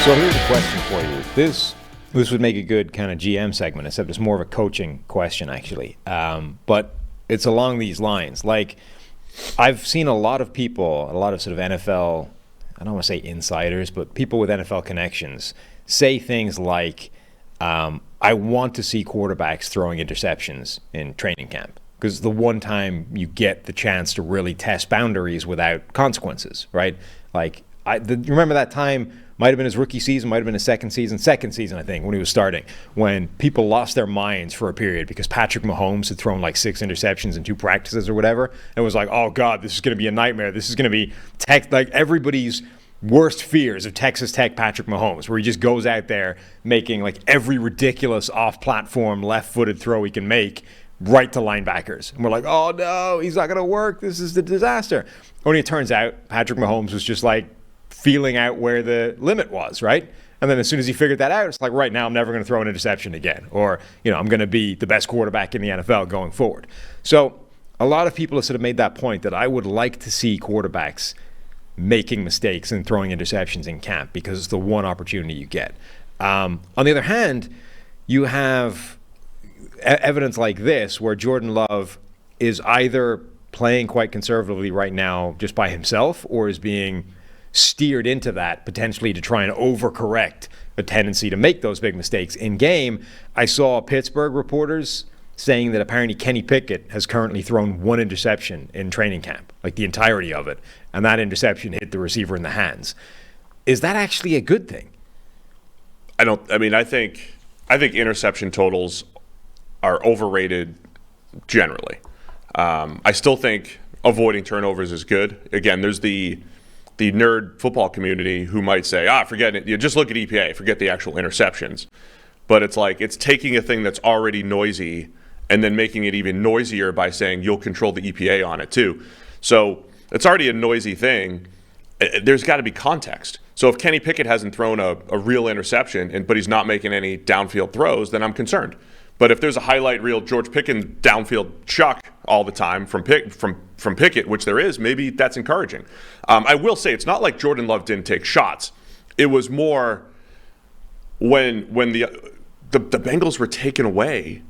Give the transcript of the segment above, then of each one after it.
So here's a question for you. This would make a good kind of GM segment, except it's more of a coaching question, actually. But it's along these lines. Like, I've seen a lot of people, a lot of sort of NFL, I don't want to say insiders, but people with NFL connections say things like, I want to see quarterbacks throwing interceptions in training camp, because the one time you get the chance to really test boundaries without consequences, right? Like, remember that time, might have been his rookie season, might have been his second season, I think, when he was starting, when people lost their minds for a period because Patrick Mahomes had thrown like 6 interceptions in 2 practices or whatever. It was like, oh God, this is going to be a nightmare. This is going to be like everybody's worst fears of Texas Tech Patrick Mahomes, where he just goes out there making like every ridiculous off-platform left-footed throw he can make right to linebackers. And we're like, oh no, he's not going to work. This is the disaster. Only it turns out Patrick Mahomes was just like feeling out where the limit was, right? And then as soon as he figured that out, it's like, right now I'm never going to throw an interception again. Or, I'm going to be the best quarterback in the NFL going forward. So a lot of people have sort of made that point that I would like to see quarterbacks making mistakes and throwing interceptions in camp, because it's the one opportunity you get. On the other hand, you have evidence like this where Jordan Love is either playing quite conservatively right now just by himself, or is being steered into that potentially to try and overcorrect a tendency to make those big mistakes in game. I saw Pittsburgh reporters saying that apparently Kenny Pickett has currently thrown 1 interception in training camp, like the entirety of it, and that interception hit the receiver in the hands. Is that actually a good thing? I think interception totals are overrated generally. I still think avoiding turnovers is good. Again, there's the nerd football community who might say, forget it. You just look at EPA, forget the actual interceptions. But it's like, it's taking a thing that's already noisy and then making it even noisier by saying you'll control the EPA on it too. So it's already a noisy thing. There's got to be context. So if Kenny Pickett hasn't thrown a real interception, but he's not making any downfield throws, then I'm concerned. But if there's a highlight reel George Pickens downfield chuck all the time from Pickett, which there is, maybe that's encouraging. I will say it's not like Jordan Love didn't take shots. It was more when the Bengals were taking away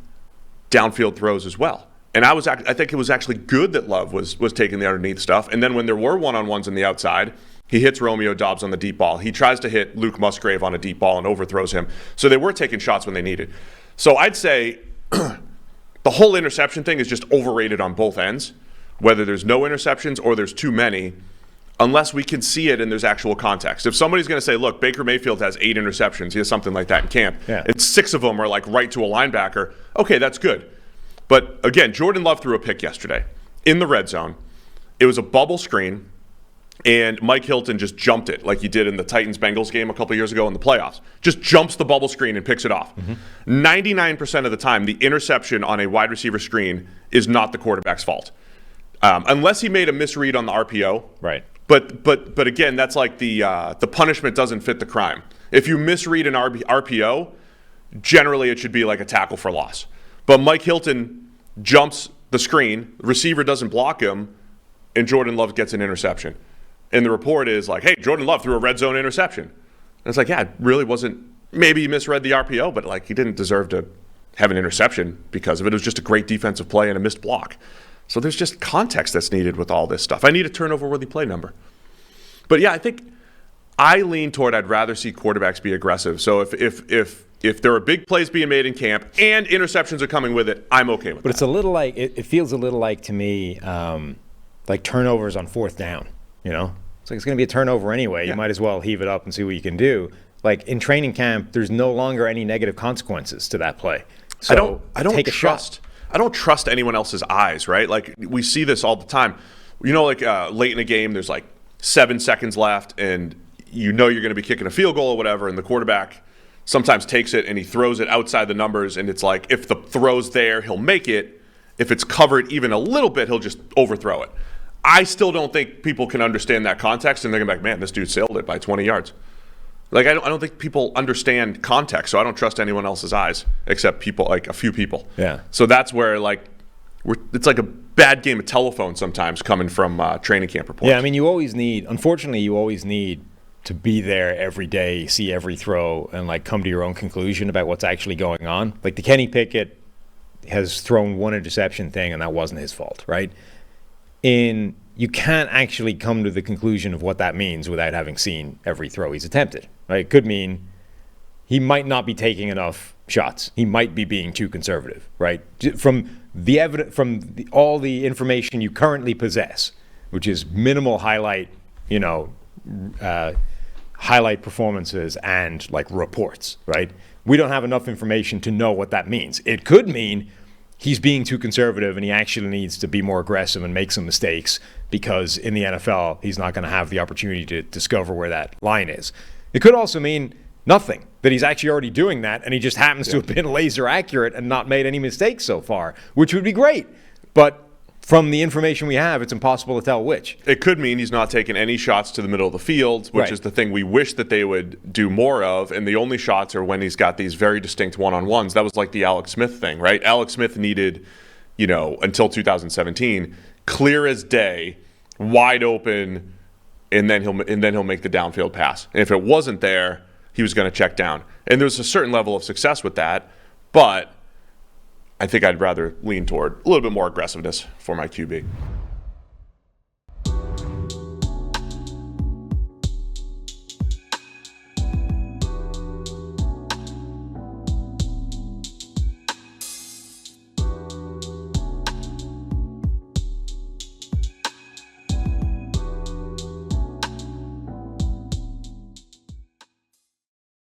downfield throws as well. And I think it was actually good that Love was taking the underneath stuff. And then when there were one-on-ones on the outside, he hits Romeo Doubs on the deep ball. He tries to hit Luke Musgrave on a deep ball and overthrows him. So they were taking shots when they needed. So I'd say the whole interception thing is just overrated on both ends, whether there's no interceptions or there's too many, unless we can see it and there's actual context. If somebody's going to say, look, Baker Mayfield has 8 interceptions, he has something like that in camp, and 6 of them are like right to a linebacker, okay, that's good. But again, Jordan Love threw a pick yesterday in the red zone. It was a bubble screen, and Mike Hilton just jumped it like he did in the Titans-Bengals game a couple years ago in the playoffs. Just jumps the bubble screen and picks it off. 99% of the time, the interception on a wide receiver screen is not the quarterback's fault. Unless he made a misread on the RPO. Right. But again, that's like the punishment doesn't fit the crime. If you misread an RPO, generally it should be like a tackle for loss. But Mike Hilton jumps the screen, the receiver doesn't block him, and Jordan Love gets an interception. And the report is like, hey, Jordan Love threw a red zone interception. And it's like, yeah, it really wasn't, maybe he misread the RPO, but like he didn't deserve to have an interception because of it. It was just a great defensive play and a missed block. So there's just context that's needed with all this stuff. I need a turnover-worthy play number. But yeah, I think I lean toward I'd rather see quarterbacks be aggressive. So if there are big plays being made in camp and interceptions are coming with it, I'm okay with that. But it's a little like, it feels a little like to me, like turnovers on 4th down. It's like it's going to be a turnover anyway. You might as well heave it up and see what you can do. Like in training camp, there's no longer any negative consequences to that play. So I don't take a trust. shot. I don't trust anyone else's eyes, right? Like we see this all the time. Late in a game, there's like 7 seconds left, and you're going to be kicking a field goal or whatever, and the quarterback sometimes takes it and he throws it outside the numbers, and it's like if the throw's there, he'll make it. If it's covered even a little bit, he'll just overthrow it. I still don't think people can understand that context, and they're going to be like, man, this dude sailed it by 20 yards. Like, I don't think people understand context, so I don't trust anyone else's eyes except people, like a few people. Yeah. So that's where, like, it's like a bad game of telephone sometimes coming from training camp reports. Yeah, I mean, you always need to be there every day, see every throw, and like come to your own conclusion about what's actually going on. Like the Kenny Pickett has thrown one interception thing, and that wasn't his fault, right? You can't actually come to the conclusion of what that means without having seen every throw he's attempted, right? It could mean he might not be taking enough shots. He might be being too conservative, right? From the evidence, all the information you currently possess, which is minimal highlight, highlight performances and like reports, right? We don't have enough information to know what that means. It could mean he's being too conservative and he actually needs to be more aggressive and make some mistakes because in the NFL, he's not going to have the opportunity to discover where that line is. It could also mean nothing, that he's actually already doing that and he just happens to have been laser accurate and not made any mistakes so far, which would be great. But from the information we have, it's impossible to tell which. It could mean he's not taking any shots to the middle of the field, which is the thing we wish that they would do more of, and the only shots are when he's got these very distinct one-on-ones. That was like the Alex Smith thing, right? Alex Smith needed, until 2017, clear as day, wide open, and then he'll make the downfield pass. And if it wasn't there, he was going to check down. And there's a certain level of success with that, but I think I'd rather lean toward a little bit more aggressiveness for my QB.